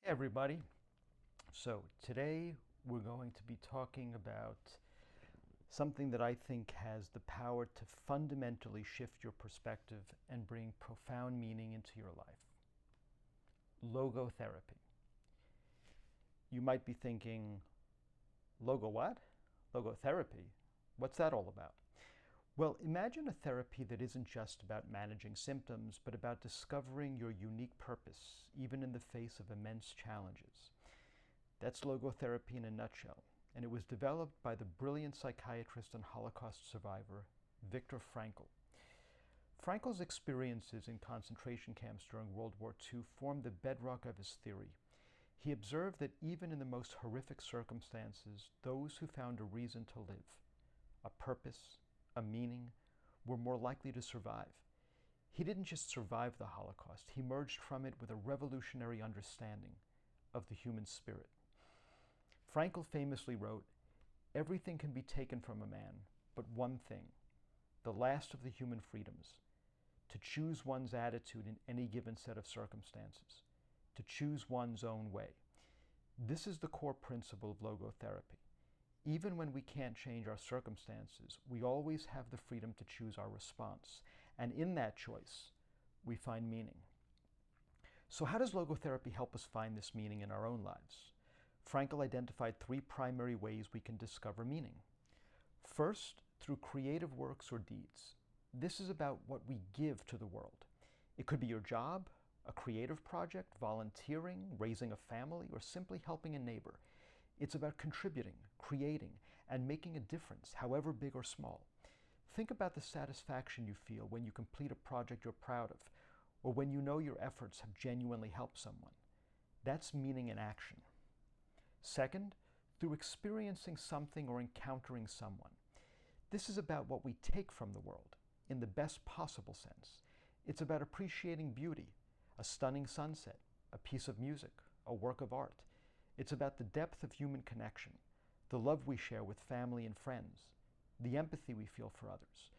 Hey everybody. So today we're going to be talking about something that I think has the power to fundamentally shift your perspective and bring profound meaning into your life. Logotherapy. You might be thinking, logo what? Logotherapy? What's that all about? Well, imagine a therapy that isn't just about managing symptoms, but about discovering your unique purpose, even in the face of immense challenges. That's logotherapy in a nutshell, and it was developed by the brilliant psychiatrist and Holocaust survivor, Viktor Frankl. Frankl's experiences in concentration camps during World War II formed the bedrock of his theory. He observed that even in the most horrific circumstances, those who found a reason to live, a purpose, a meaning, were more likely to survive. He didn't just survive the Holocaust, he emerged from it with a revolutionary understanding of the human spirit. Frankl famously wrote, "Everything can be taken from a man, but one thing, the last of the human freedoms, to choose one's attitude in any given set of circumstances, to choose one's own way." This is the core principle of logotherapy. Even when we can't change our circumstances, we always have the freedom to choose our response. And in that choice, we find meaning. So how does logotherapy help us find this meaning in our own lives? Frankl identified three primary ways we can discover meaning. First, through creative works or deeds. This is about what we give to the world. It could be your job, a creative project, volunteering, raising a family, or simply helping a neighbor. It's about contributing, creating, and making a difference, however big or small. Think about the satisfaction you feel when you complete a project you're proud of, or when you know your efforts have genuinely helped someone. That's meaning in action. Second, through experiencing something or encountering someone. This is about what we take from the world, in the best possible sense. It's about appreciating beauty, a stunning sunset, a piece of music, a work of art. It's about the depth of human connection, the love we share with family and friends, the empathy we feel for others,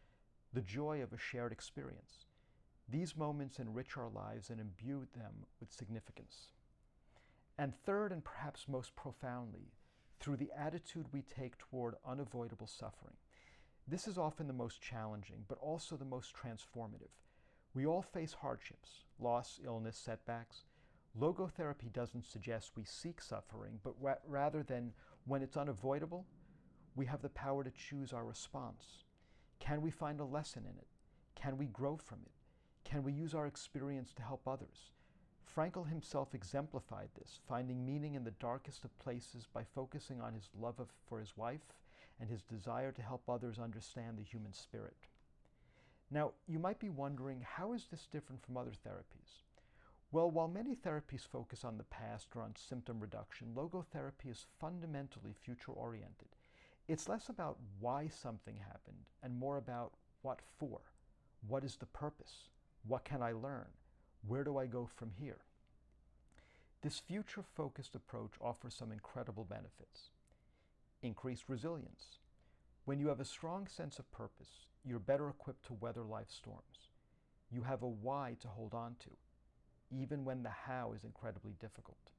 the joy of a shared experience. These moments enrich our lives and imbue them with significance. And third, and perhaps most profoundly, through the attitude we take toward unavoidable suffering. This is often the most challenging, but also the most transformative. We all face hardships, loss, illness, setbacks. Logotherapy doesn't suggest we seek suffering, but rather than when it's unavoidable, we have the power to choose our response. Can we find a lesson in it? Can we grow from it? Can we use our experience to help others? Frankl himself exemplified this, finding meaning in the darkest of places by focusing on his love for his wife and his desire to help others understand the human spirit. Now, you might be wondering, how is this different from other therapies? Well, while many therapies focus on the past or on symptom reduction, logotherapy is fundamentally future-oriented. It's less about why something happened and more about what for. What is the purpose? What can I learn? Where do I go from here? This future-focused approach offers some incredible benefits. Increased resilience. When you have a strong sense of purpose, you're better equipped to weather life's storms. You have a why to hold on to, even when the how is incredibly difficult.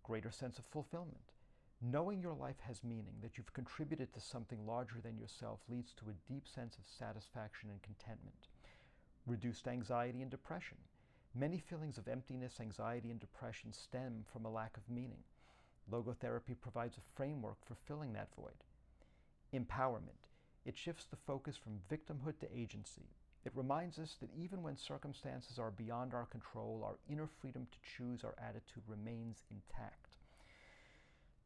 Greater sense of fulfillment. Knowing your life has meaning, that you've contributed to something larger than yourself, leads to a deep sense of satisfaction and contentment. Reduced anxiety and depression. Many feelings of emptiness, anxiety, and depression stem from a lack of meaning. Logotherapy provides a framework for filling that void. Empowerment. It shifts the focus from victimhood to agency. It reminds us that even when circumstances are beyond our control, our inner freedom to choose our attitude remains intact.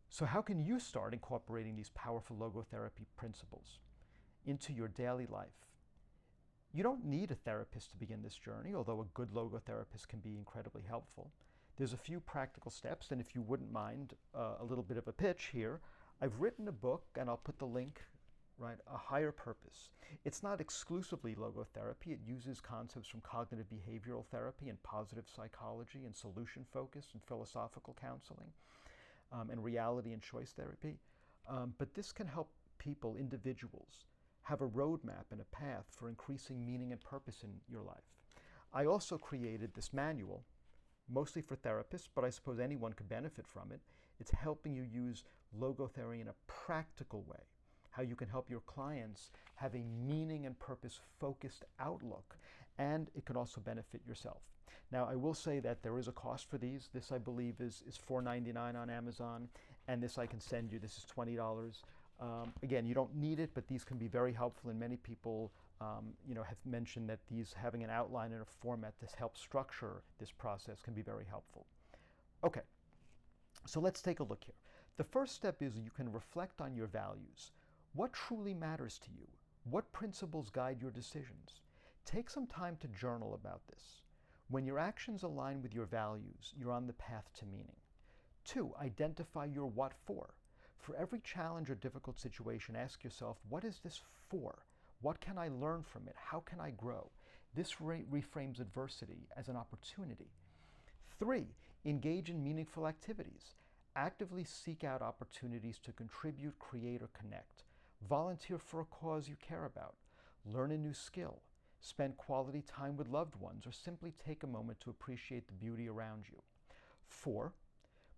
So how can you start incorporating these powerful logotherapy principles into your daily life? You don't need a therapist to begin this journey, although a good logotherapist can be incredibly helpful. There's a few practical steps, and if you wouldn't mind a little bit of a pitch here, I've written a book, and I'll put the link, right, A Higher Purpose. It's not exclusively logotherapy. It uses concepts from cognitive behavioral therapy and positive psychology and solution focus and philosophical counseling and reality and choice therapy. But this can help people, individuals, have a roadmap and a path for increasing meaning and purpose in your life. I also created this manual mostly for therapists, but I suppose anyone could benefit from it. It's helping you use logotherapy in a practical way, how you can help your clients have a meaning and purpose-focused outlook, and it can also benefit yourself. Now, I will say that there is a cost for these. This, I believe, is $4.99 on Amazon, and this I can send you. This is $20. Again, you don't need it, but these can be very helpful, and many people have mentioned that these, having an outline and a format to help structure this process, can be very helpful. Okay, so let's take a look here. The first step is you can reflect on your values. What truly matters to you? What principles guide your decisions? Take some time to journal about this. When your actions align with your values, you're on the path to meaning. 2, identify your what for. For every challenge or difficult situation, ask yourself, what is this for? What can I learn from it? How can I grow? This reframes adversity as an opportunity. 3, engage in meaningful activities. Actively seek out opportunities to contribute, create, or connect. Volunteer for a cause you care about. Learn a new skill. Spend quality time with loved ones, or simply take a moment to appreciate the beauty around you. 4,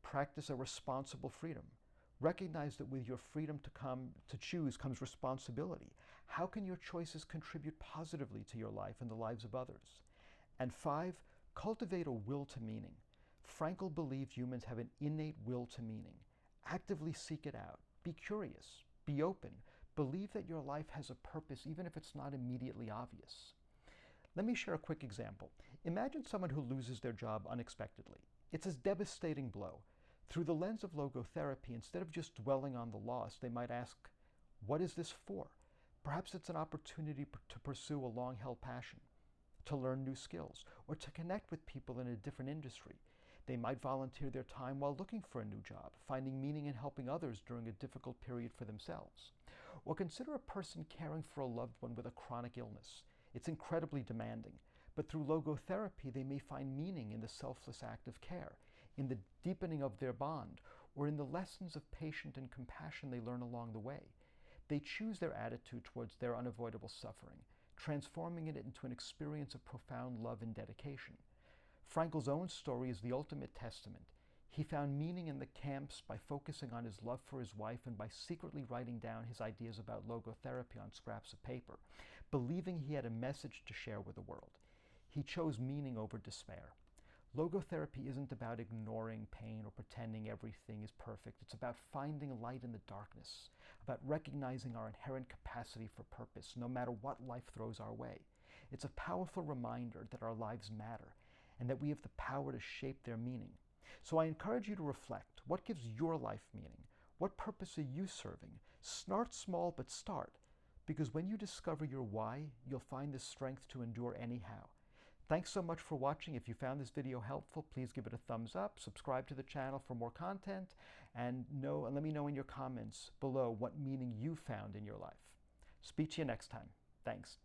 practice a responsible freedom. Recognize that with your freedom to choose comes responsibility. How can your choices contribute positively to your life and the lives of others? And 5, cultivate a will to meaning. Frankl believed humans have an innate will to meaning. Actively seek it out. Be curious. Be open. Believe that your life has a purpose, even if it's not immediately obvious. Let me share a quick example. Imagine someone who loses their job unexpectedly. It's a devastating blow. Through the lens of logotherapy, instead of just dwelling on the loss, they might ask, what is this for? Perhaps it's an opportunity to pursue a long-held passion, to learn new skills, or to connect with people in a different industry. They might volunteer their time while looking for a new job, finding meaning in helping others during a difficult period for themselves. Or consider a person caring for a loved one with a chronic illness. It's incredibly demanding, but through logotherapy, they may find meaning in the selfless act of care, in the deepening of their bond, or in the lessons of patience and compassion they learn along the way. They choose their attitude towards their unavoidable suffering, transforming it into an experience of profound love and dedication. Frankl's own story is the ultimate testament. He found meaning in the camps by focusing on his love for his wife and by secretly writing down his ideas about logotherapy on scraps of paper, believing he had a message to share with the world. He chose meaning over despair. Logotherapy isn't about ignoring pain or pretending everything is perfect. It's about finding light in the darkness, about recognizing our inherent capacity for purpose, no matter what life throws our way. It's a powerful reminder that our lives matter and that we have the power to shape their meaning. So I encourage you to reflect. What gives your life meaning? What purpose are you serving? Start small, but start. Because when you discover your why, you'll find the strength to endure anyhow. Thanks so much for watching. If you found this video helpful, please give it a thumbs up, subscribe to the channel for more content, and let me know in your comments below what meaning you found in your life. Speak to you next time. Thanks.